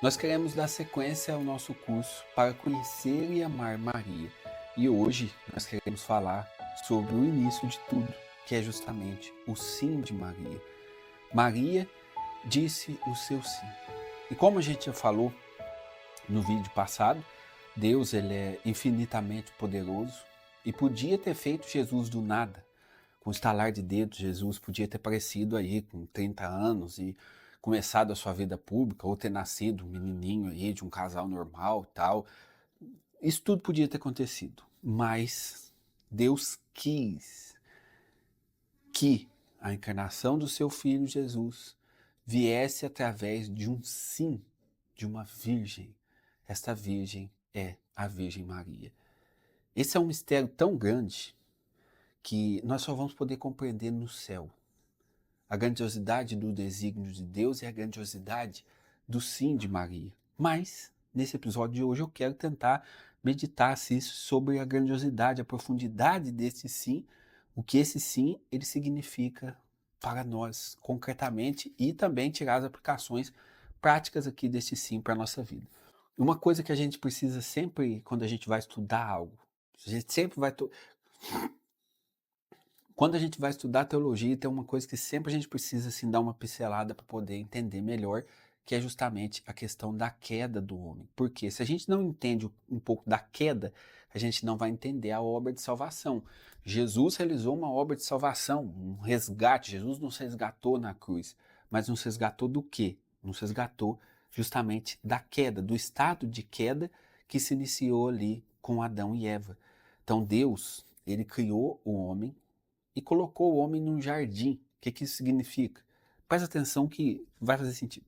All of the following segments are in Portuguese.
Nós queremos dar sequência ao nosso curso para conhecer e amar Maria. E hoje nós queremos falar sobre o início de tudo, que é justamente o sim de Maria. Maria disse o seu sim. E como a gente já falou no vídeo passado, Deus ele é infinitamente poderoso e podia ter feito Jesus do nada. Com o estalar de dedos, Jesus podia ter aparecido aí com 30 anos e começado a sua vida pública, ou ter nascido um menininho aí de um casal normal e tal. Isso tudo podia ter acontecido, mas Deus quis que a encarnação do seu filho Jesus viesse através de um sim de uma virgem. Esta virgem é a Virgem Maria. Esse é um mistério tão grande que nós só vamos poder compreender no céu. A grandiosidade do desígnio de Deus e a grandiosidade do sim de Maria. Mas, nesse episódio de hoje, eu quero tentar meditar sobre a grandiosidade, a profundidade desse sim, o que esse sim ele significa para nós concretamente e também tirar as aplicações práticas aqui desse sim para a nossa vida. Uma coisa que a gente precisa sempre, quando a gente vai estudar algo, a gente sempre vai quando a gente vai estudar teologia, tem uma coisa que sempre a gente precisa assim, dar uma pincelada para poder entender melhor, que é justamente a questão da queda do homem. Porque se a gente não entende um pouco da queda, a gente não vai entender a obra de salvação. Jesus realizou uma obra de salvação, um resgate. Jesus nos resgatou na cruz. Mas nos resgatou do quê? Nos resgatou justamente da queda, do estado de queda que se iniciou ali com Adão e Eva. Então Deus, ele criou o homem e colocou o homem num jardim. O que isso significa? Presta atenção que vai fazer sentido.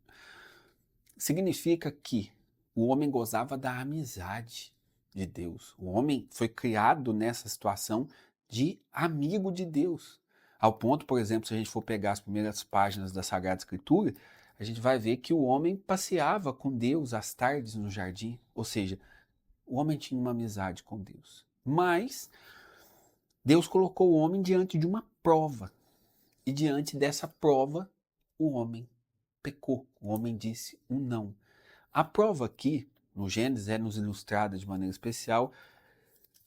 Significa que o homem gozava da amizade de Deus. O homem foi criado nessa situação de amigo de Deus. Ao ponto, por exemplo, se a gente for pegar as primeiras páginas da Sagrada Escritura, a gente vai ver que o homem passeava com Deus às tardes no jardim. Ou seja, o homem tinha uma amizade com Deus. Mas Deus colocou o homem diante de uma prova. E diante dessa prova, o homem pecou. O homem disse um não. A prova aqui, no Gênesis, é nos ilustrada de maneira especial.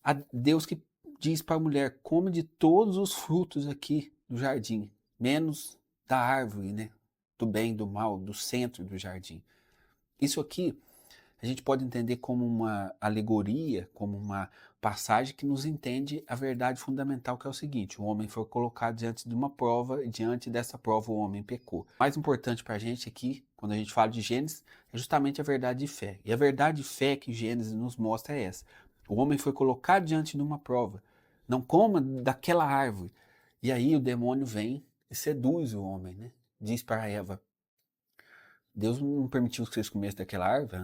A Deus que diz para a mulher: come de todos os frutos aqui do jardim, menos da árvore, né? Do bem e do mal, do centro do jardim. Isso aqui a gente pode entender como uma alegoria, como uma passagem que nos entende a verdade fundamental, que é o seguinte: o homem foi colocado diante de uma prova e diante dessa prova o homem pecou. O mais importante para a gente aqui, quando a gente fala de Gênesis, é justamente a verdade de fé. E a verdade de fé que Gênesis nos mostra é essa: o homem foi colocado diante de uma prova. Não coma daquela árvore. E aí o demônio vem e seduz o homem, né? Diz para Eva: Deus não permitiu que vocês comessem daquela árvore.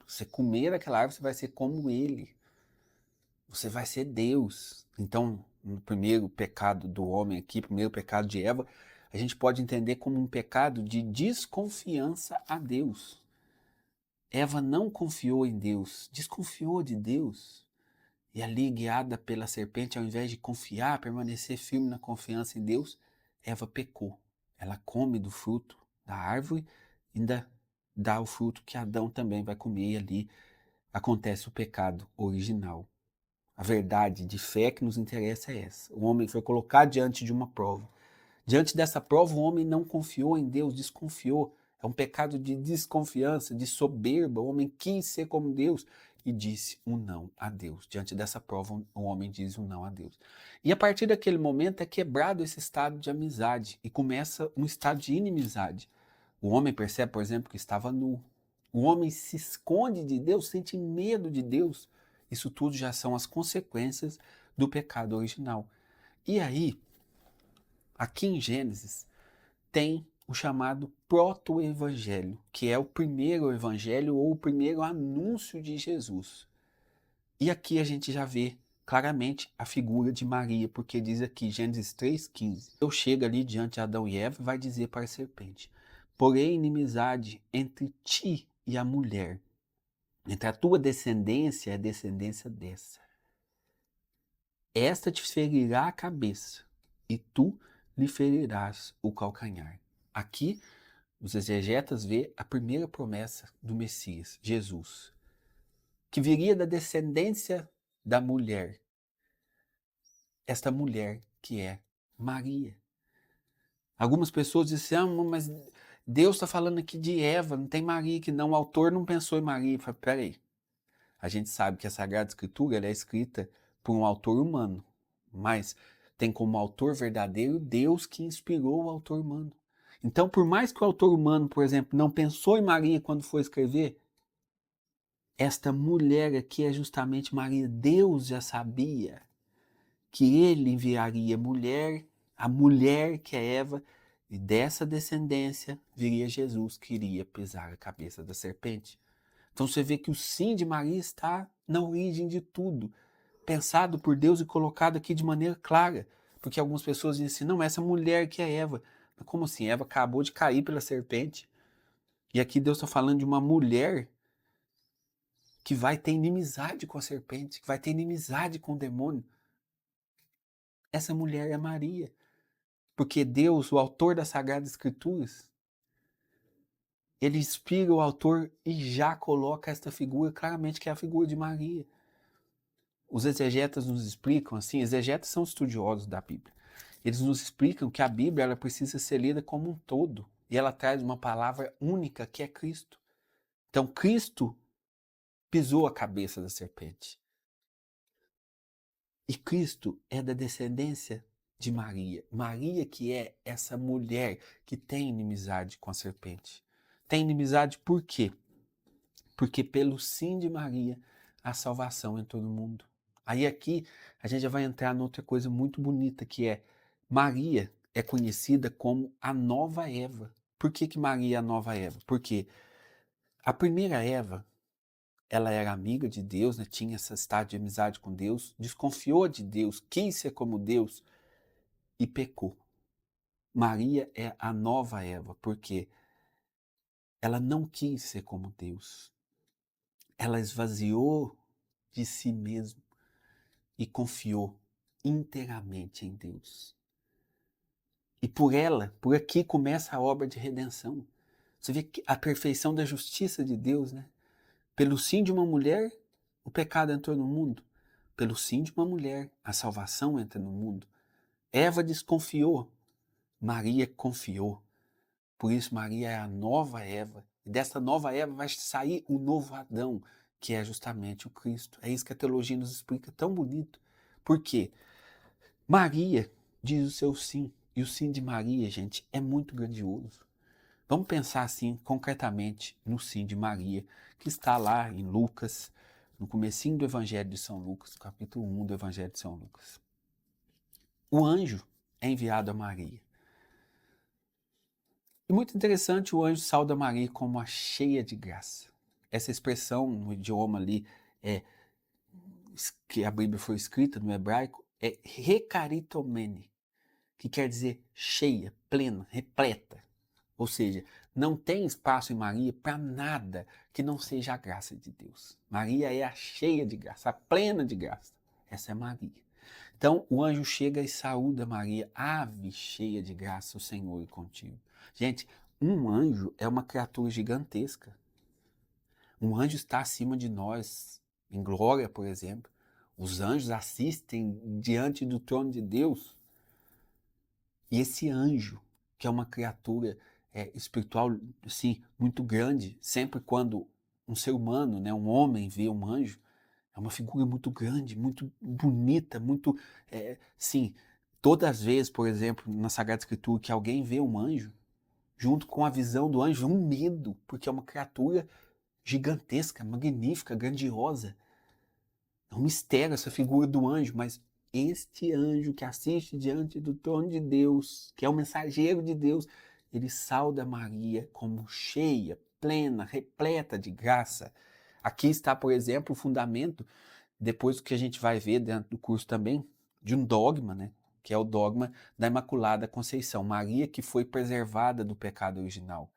Você comer daquela árvore, você vai ser como ele. Você vai ser Deus. Então, no primeiro pecado do homem aqui, primeiro pecado de Eva, a gente pode entender como um pecado de desconfiança a Deus. Eva não confiou em Deus, desconfiou de Deus. E ali, guiada pela serpente, ao invés de confiar, permanecer firme na confiança em Deus, Eva pecou. Ela come do fruto da árvore e ainda dá o fruto que Adão também vai comer, e ali acontece o pecado original. A verdade de fé que nos interessa é essa. O homem foi colocado diante de uma prova. Diante dessa prova, o homem não confiou em Deus, desconfiou. É um pecado de desconfiança, de soberba. O homem quis ser como Deus e disse um não a Deus. Diante dessa prova, o homem diz um não a Deus. E a partir daquele momento é quebrado esse estado de amizade e começa um estado de inimizade. O homem percebe, por exemplo, que estava nu. O homem se esconde de Deus, sente medo de Deus. Isso tudo já são as consequências do pecado original. E aí, aqui em Gênesis, tem o chamado proto-evangelho, que é o primeiro evangelho ou o primeiro anúncio de Jesus. E aqui a gente já vê claramente a figura de Maria, porque diz aqui, Gênesis 3,15. Eu chego ali diante de Adão e Eva e vai dizer para a serpente: porém inimizade entre ti e a mulher, entre a tua descendência e a descendência dessa. Esta te ferirá a cabeça, e tu lhe ferirás o calcanhar. Aqui, os exegetas vê a primeira promessa do Messias, Jesus, que viria da descendência da mulher. Esta mulher que é Maria. Algumas pessoas dizem, mas Deus está falando aqui de Eva, não tem Maria aqui não. O autor não pensou em Maria. Eu falei, peraí, a gente sabe que a Sagrada Escritura ela é escrita por um autor humano, mas tem como autor verdadeiro Deus que inspirou o autor humano. Então, por mais que o autor humano, por exemplo, não pensou em Maria quando foi escrever, esta mulher aqui é justamente Maria. Deus já sabia que ele enviaria a mulher que é Eva, e dessa descendência viria Jesus, que iria pisar a cabeça da serpente. Então você vê que o sim de Maria está na origem de tudo, pensado por Deus e colocado aqui de maneira clara. Porque algumas pessoas dizem assim, não, essa mulher que é Eva. Mas como assim? Eva acabou de cair pela serpente. E aqui Deus está falando de uma mulher que vai ter inimizade com a serpente, que vai ter inimizade com o demônio. Essa mulher é Maria. Porque Deus, o autor das Sagradas Escrituras, ele inspira o autor e já coloca esta figura claramente que é a figura de Maria. Os exegetas nos explicam assim, exegetas são estudiosos da Bíblia. Eles nos explicam que a Bíblia ela precisa ser lida como um todo e ela traz uma palavra única que é Cristo. Então Cristo pisou a cabeça da serpente. E Cristo é da descendência de Maria. Maria que é essa mulher que tem inimizade com a serpente. Tem inimizade por quê? Porque pelo sim de Maria, a salvação entrou no mundo. Aí aqui a gente já vai entrar noutra coisa muito bonita, que é Maria é conhecida como a nova Eva. Por que Maria é a nova Eva? Porque a primeira Eva, ela era amiga de Deus, né? Tinha esse estado de amizade com Deus, desconfiou de Deus, quis ser como Deus e pecou. Maria é a nova Eva, porque ela não quis ser como Deus. Ela esvaziou de si mesma e confiou inteiramente em Deus. E por ela, por aqui começa a obra de redenção. Você vê que a perfeição da justiça de Deus, né? Pelo sim de uma mulher, o pecado entrou no mundo. Pelo sim de uma mulher, a salvação entra no mundo. Eva desconfiou, Maria confiou. Por isso Maria é a nova Eva. E dessa nova Eva vai sair o novo Adão, que é justamente o Cristo. É isso que a teologia nos explica tão bonito. Por quê? Maria diz o seu sim. E o sim de Maria, gente, é muito grandioso. Vamos pensar assim, concretamente, no sim de Maria, que está lá em Lucas, no comecinho do Evangelho de São Lucas, capítulo 1 do Evangelho de São Lucas. O anjo é enviado a Maria. E muito interessante, o anjo sauda Maria como a cheia de graça. Essa expressão no idioma ali, que a Bíblia foi escrita no hebraico, é recaritomene, que quer dizer cheia, plena, repleta. Ou seja, não tem espaço em Maria para nada que não seja a graça de Deus. Maria é a cheia de graça, a plena de graça. Essa é Maria. Então o anjo chega e saúda Maria, ave cheia de graça, o Senhor é contigo. Gente, um anjo é uma criatura gigantesca. Um anjo está acima de nós, em glória, por exemplo. Os anjos assistem diante do trono de Deus. E esse anjo, que é uma criatura espiritual, assim, muito grande, sempre quando um ser humano, né, um homem vê um anjo, é uma figura muito grande, muito bonita, muito, sim, todas as vezes, por exemplo, na Sagrada Escritura, que alguém vê um anjo, junto com a visão do anjo, um medo, porque é uma criatura gigantesca, magnífica, grandiosa. É um mistério essa figura do anjo, mas este anjo que assiste diante do trono de Deus, que é o mensageiro de Deus, ele sauda Maria como cheia, plena, repleta de graça. Aqui está, por exemplo, o fundamento, depois do que a gente vai ver dentro do curso também, de um dogma, né? Que é o dogma da Imaculada Conceição. Maria que foi preservada do pecado original.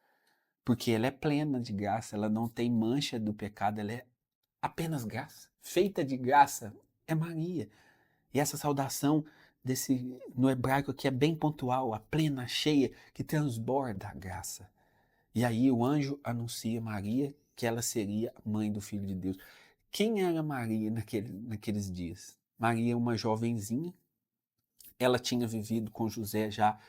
Porque ela é plena de graça, ela não tem mancha do pecado, ela é apenas graça. Feita de graça é Maria. E essa saudação no hebraico aqui é bem pontual, a plena, cheia, que transborda a graça. E aí o anjo anuncia a Maria que ela seria mãe do Filho de Deus. Quem era Maria naqueles dias? Maria é uma jovenzinha, ela tinha vivido com José já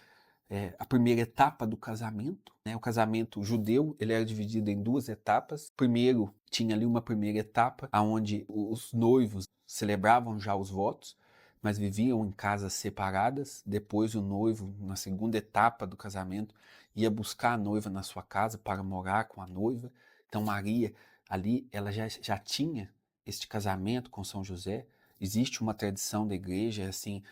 a primeira etapa do casamento, né? O casamento judeu, ele era dividido em duas etapas. Primeiro, tinha ali uma primeira etapa, onde os noivos celebravam já os votos, mas viviam em casas separadas. Depois o noivo, na segunda etapa do casamento, ia buscar a noiva na sua casa para morar com a noiva. Então Maria, ali, ela já tinha este casamento com São José. Existe uma tradição da igreja, assim,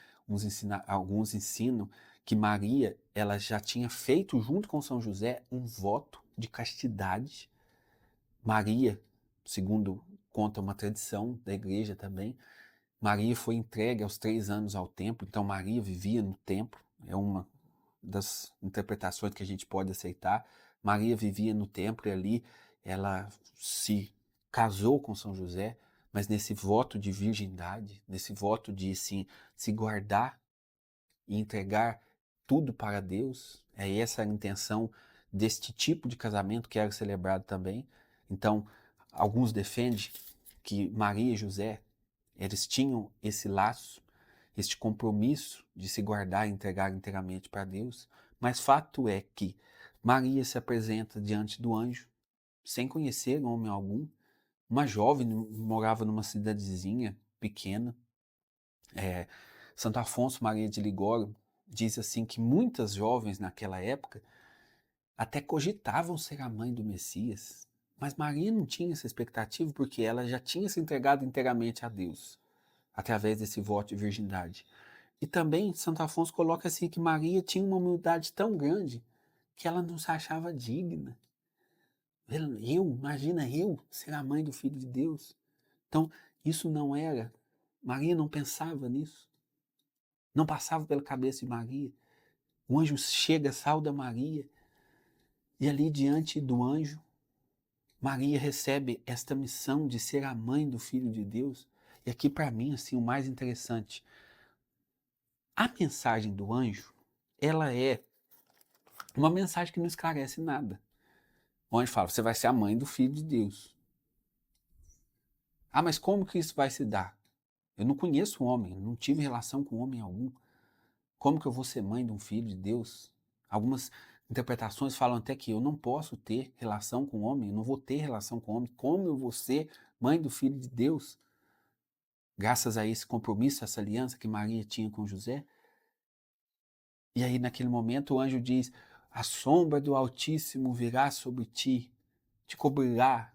alguns ensinam que Maria, ela já tinha feito junto com São José um voto de castidade. Maria, segundo conta uma tradição da igreja também, Maria foi entregue aos 3 anos ao templo, então Maria vivia no templo, é uma das interpretações que a gente pode aceitar. Maria vivia no templo e ali ela se casou com São José, mas nesse voto de virgindade, nesse voto de assim, se guardar e entregar tudo para Deus, é essa a intenção deste tipo de casamento que era celebrado também. Então, alguns defendem que Maria e José, eles tinham esse laço, este compromisso de se guardar e entregar inteiramente para Deus, mas fato é que Maria se apresenta diante do anjo, sem conhecer homem algum, uma jovem, morava numa cidadezinha pequena, Santo Afonso Maria de Ligório diz assim que muitas jovens naquela época até cogitavam ser a mãe do Messias, mas Maria não tinha essa expectativa porque ela já tinha se entregado inteiramente a Deus, através desse voto de virgindade. E também Santo Afonso coloca assim que Maria tinha uma humildade tão grande que ela não se achava digna. Imagina eu ser a mãe do Filho de Deus. Então, isso não era, Maria não pensava nisso. Não passava pela cabeça de Maria. O anjo chega, sauda Maria, e ali diante do anjo, Maria recebe esta missão de ser a mãe do Filho de Deus. E aqui para mim, assim, o mais interessante, a mensagem do anjo, ela é uma mensagem que não esclarece nada. O anjo fala, você vai ser a mãe do Filho de Deus. Ah, mas como que isso vai se dar? Eu não conheço o homem, não tive relação com homem algum. Como que eu vou ser mãe de um filho de Deus? Algumas interpretações falam até que eu não posso ter relação com homem, eu não vou ter relação com homem. Como eu vou ser mãe do Filho de Deus? Graças a esse compromisso, essa aliança que Maria tinha com José. E aí, naquele momento, o anjo diz: a sombra do Altíssimo virá sobre ti, te cobrirá.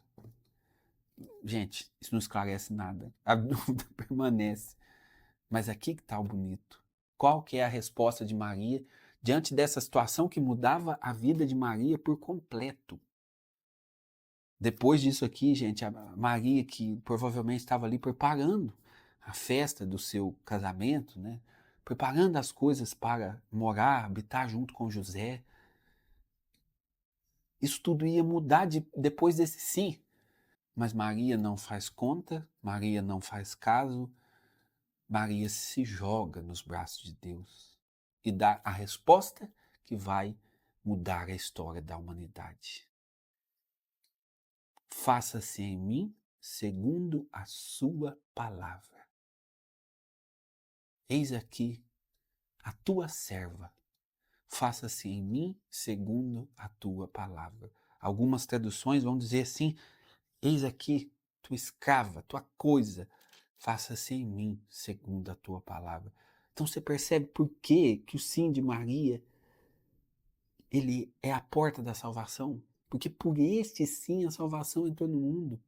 Gente, isso não esclarece nada. A dúvida permanece. Mas aqui que está o bonito. Qual que é a resposta de Maria diante dessa situação que mudava a vida de Maria por completo? Depois disso aqui, gente, a Maria que provavelmente estava ali preparando a festa do seu casamento, né? Preparando as coisas para morar, habitar junto com José. Isso tudo ia mudar depois desse sim. Mas Maria não faz conta, Maria não faz caso, Maria se joga nos braços de Deus e dá a resposta que vai mudar a história da humanidade. Faça-se em mim segundo a sua palavra. Eis aqui a tua serva. Faça-se em mim segundo a tua palavra. Algumas traduções vão dizer assim: eis aqui tua escrava, tua coisa. Faça-se em mim segundo a tua palavra. Então você percebe por que o sim de Maria, ele é a porta da salvação? Porque por este sim a salvação entrou no mundo.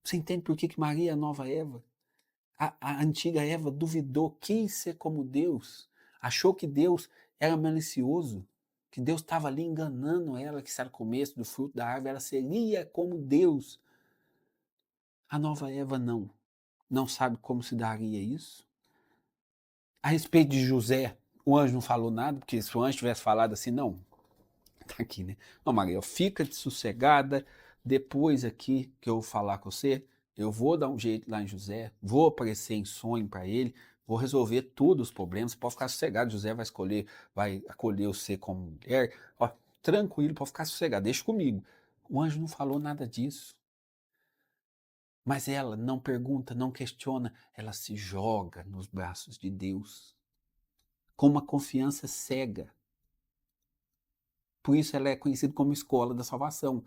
Você entende por que Maria é a nova Eva? A antiga Eva duvidou, quis ser como Deus, achou que Deus era malicioso, que Deus estava ali enganando ela, que se ela comesse do fruto da árvore, ela seria como Deus. A nova Eva não sabe como se daria isso. A respeito de José, o anjo não falou nada, porque se o anjo tivesse falado assim, não, tá aqui, né? Não, Maria, fica sossegada, depois aqui que eu vou falar com você, eu vou dar um jeito lá em José, vou aparecer em sonho para ele, vou resolver todos os problemas, pode ficar sossegado, José vai acolher você como mulher, ó, tranquilo, pode ficar sossegado, deixa comigo. O anjo não falou nada disso. Mas ela não pergunta, não questiona, ela se joga nos braços de Deus, com uma confiança cega. Por isso ela é conhecida como escola da salvação.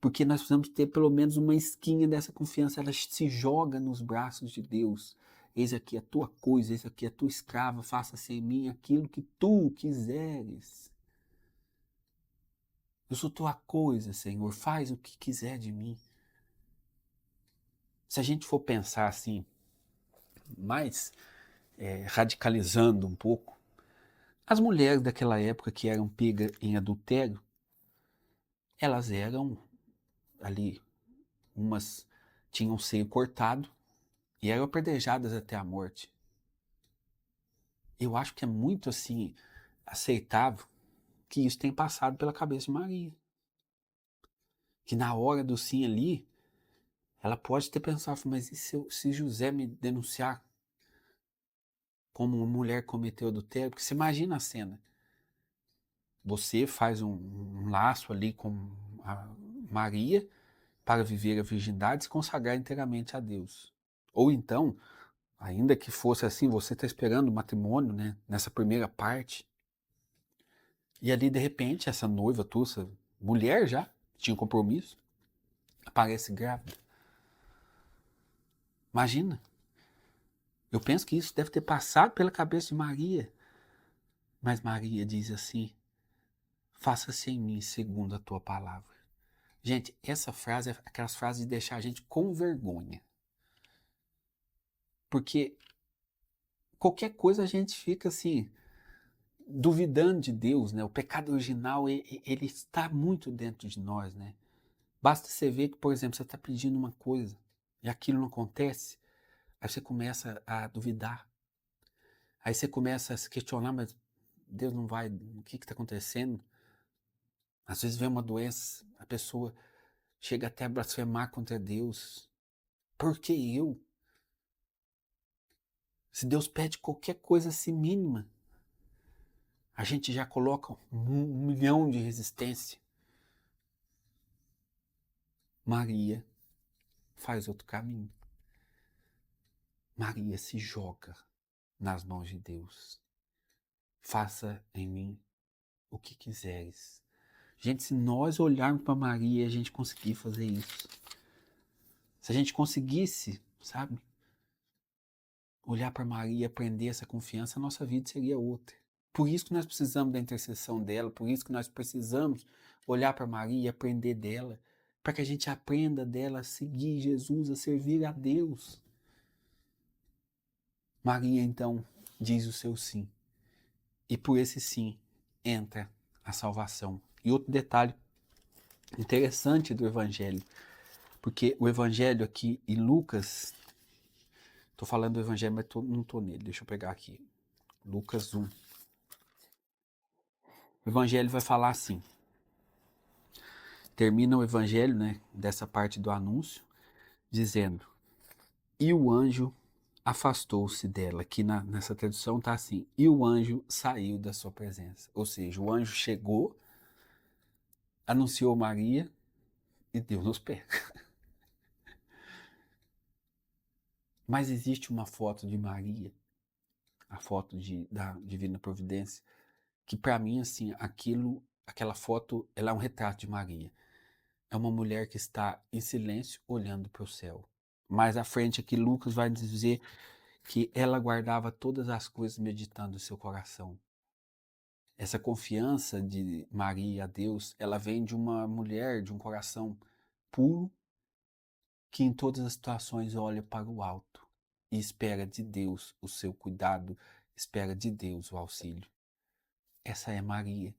Porque nós precisamos ter pelo menos uma esquinha dessa confiança. Ela se joga nos braços de Deus. Eis aqui a tua coisa, eis aqui a tua escrava, faça-se em mim aquilo que tu quiseres. Eu sou tua coisa, Senhor, faz o que quiser de mim. Se a gente for pensar assim, mais radicalizando um pouco, as mulheres daquela época que eram pegas em adultério, elas eram ali, umas tinham o seio cortado e eram apedrejadas até a morte. Eu acho que é muito assim aceitável que isso tenha passado pela cabeça de Maria. Que na hora do sim ali, ela pode ter pensado, mas e se José me denunciar como uma mulher cometeu adultério? Porque você imagina a cena. Você faz um laço ali com a Maria para viver a virgindade e se consagrar inteiramente a Deus. Ou então, ainda que fosse assim, você está esperando o matrimônio, né, nessa primeira parte, e ali de repente essa noiva tua, essa mulher já, tinha um compromisso, aparece grávida. Imagina. Eu penso que isso deve ter passado pela cabeça de Maria. Mas Maria diz assim, faça-se em mim segundo a tua palavra. Gente, essa frase é aquelas frases de deixar a gente com vergonha. Porque qualquer coisa a gente fica assim, duvidando de Deus, né? O pecado original, ele está muito dentro de nós, né? Basta você ver que, por exemplo, você está pedindo uma coisa e aquilo não acontece, aí você começa a duvidar. Aí você começa a se questionar, mas Deus não vai, o que está acontecendo? Às vezes vem uma doença, a pessoa chega até a blasfemar contra Deus. Por que eu? Se Deus pede qualquer coisa assim mínima, a gente já coloca um milhão de resistência. Maria faz outro caminho. Maria se joga nas mãos de Deus. Faça em mim o que quiseres. Gente, se nós olharmos para Maria e a gente conseguir fazer isso, se a gente conseguisse, sabe, olhar para Maria e aprender essa confiança, a nossa vida seria outra. Por isso que nós precisamos da intercessão dela, por isso que nós precisamos olhar para Maria e aprender dela, para que a gente aprenda dela a seguir Jesus, a servir a Deus. Maria, então, diz o seu sim. E por esse sim entra a salvação. E outro detalhe interessante do Evangelho, porque o Evangelho aqui em Lucas, estou falando do Evangelho, mas não estou nele, deixa eu pegar aqui. Lucas 1. O Evangelho vai falar assim, termina o Evangelho, né, dessa parte do anúncio, dizendo, e o anjo afastou-se dela, que nessa tradução está assim, e o anjo saiu da sua presença. Ou seja, o anjo chegou, anunciou Maria e deu nos pés. Mas existe uma foto de Maria, a foto da Divina Providência, que para mim, assim, aquela foto, ela é um retrato de Maria. É uma mulher que está em silêncio, olhando para o céu. Mais à frente aqui, Lucas vai dizer que ela guardava todas as coisas meditando no seu coração. Essa confiança de Maria a Deus, ela vem de uma mulher, de um coração puro, que em todas as situações olha para o alto e espera de Deus o seu cuidado, espera de Deus o auxílio. Essa é Maria.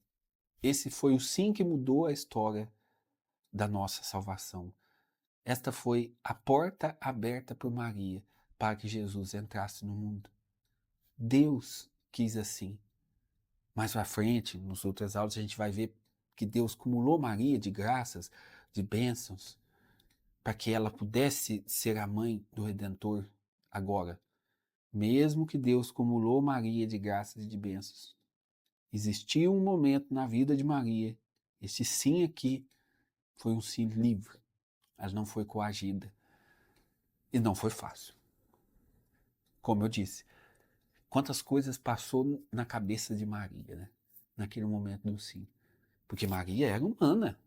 Esse foi o sim que mudou a história da nossa salvação. Esta foi a porta aberta por Maria para que Jesus entrasse no mundo. Deus quis assim. Mais à frente, nas outras aulas, a gente vai ver que Deus cumulou Maria de graças, de bênçãos, para que ela pudesse ser a mãe do Redentor agora. Mesmo que Deus cumulou Maria de graças e de bênçãos, Existiu um momento na vida de Maria, esse sim aqui foi um sim livre, ela não foi coagida e não foi fácil. Como eu disse, quantas coisas passou na cabeça de Maria, né? Naquele momento do sim. Porque Maria era humana.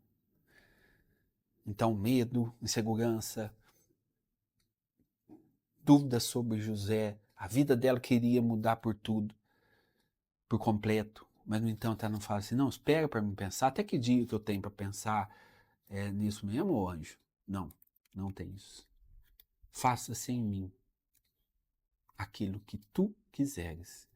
Então, medo, insegurança, dúvidas sobre José, a vida dela queria mudar por tudo, por completo. Mas, no entanto, ela não fala assim, não, espera para me pensar, até que dia que eu tenho para pensar nisso mesmo, ô anjo? Não, não tem isso. Faça-se em mim aquilo que tu quiseres.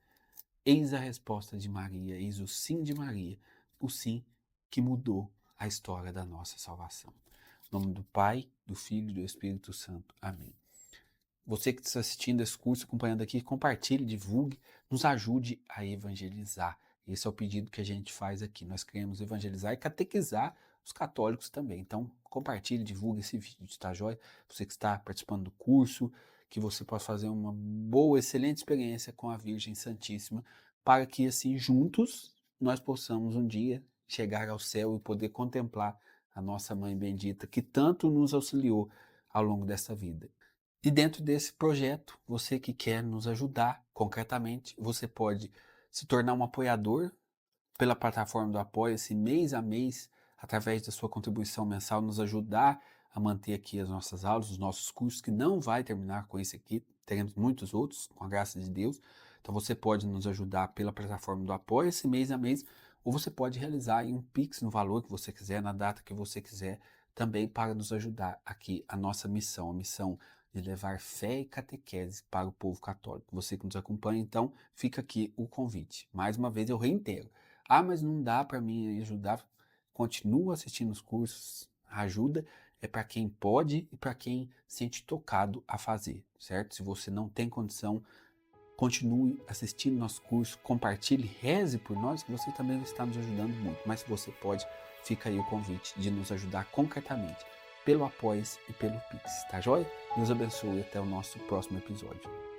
Eis a resposta de Maria, eis o sim de Maria, o sim que mudou a história da nossa salvação. Em nome do Pai, do Filho e do Espírito Santo. Amém. Você que está assistindo esse curso, acompanhando aqui, compartilhe, divulgue, nos ajude a evangelizar. Esse é o pedido que a gente faz aqui. Nós queremos evangelizar e catequizar os católicos também. Então, compartilhe, divulgue esse vídeo, tá joia? Você que está participando do curso, que você possa fazer uma boa, excelente experiência com a Virgem Santíssima, para que assim, juntos, nós possamos um dia chegar ao céu e poder contemplar a nossa Mãe Bendita, que tanto nos auxiliou ao longo dessa vida. E dentro desse projeto, você que quer nos ajudar concretamente, você pode se tornar um apoiador pela plataforma do Apoia-se mês a mês, através da sua contribuição mensal, nos ajudar a manter aqui as nossas aulas, os nossos cursos, que não vai terminar com esse aqui, teremos muitos outros, com a graça de Deus. Então você pode nos ajudar pela plataforma do Apoia-se mês a mês, ou você pode realizar aí um Pix no valor que você quiser, na data que você quiser, também para nos ajudar aqui a nossa missão, a missão de levar fé e catequese para o povo católico. Você que nos acompanha, então, fica aqui o convite. Mais uma vez eu reitero. Ah, mas não dá para mim ajudar. Continua assistindo os cursos. A ajuda é para quem pode e para quem sente tocado a fazer, certo? Se você não tem condição, continue assistindo nosso curso, compartilhe, reze por nós, que você também está nos ajudando muito. Mas se você pode, fica aí o convite de nos ajudar concretamente pelo Apoia-se e pelo Pix, tá joia? Deus abençoe e até o nosso próximo episódio.